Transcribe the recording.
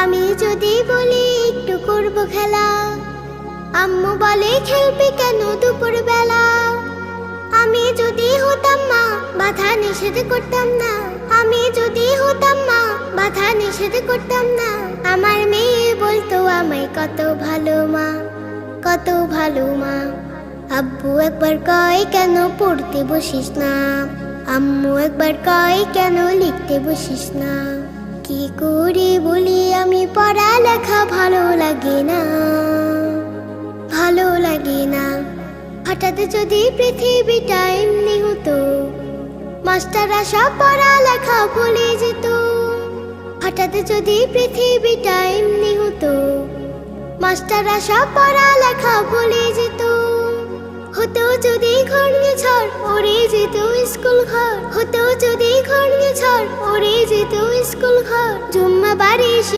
আমি যদি বলি একটু করব খেলা, আম্মু বলে খেলবি কেন দুপুর বেলা। আমি যদি হতাম মা বাধা নিষেধ করতাম না, আমি যদি হতাম মা বাধা নিষেধ করতাম না। আমার মেয়ে বলতো আমায় কত ভালো মা, কত ভালো মা। আব্বু একবার কয় কেন পড়তে বসিস না, আম্মু একবার কয় কেন লিখতে বসিস না। কি করে বলি আমি পড়ালেখা ভালো লাগে না, ভালো লাগে না। হঠাৎ যদি পৃথিবীটা এমনি হতো, মাস্টাররা সব পড়ালেখা ভুলে যেত। হঠাৎ যদি পৃথিবীটা এমনি হতো, মাস্টাররা সব পড়ালেখা ভুলে যেত। হতো যদি ঘূর্ণিঝড় উড়ে যেত স্কুল ঘর, হতো যদি ঘূর্ণিঝড় উড়ে যেত স্কুল ঘর। জুম্মা বাড়ি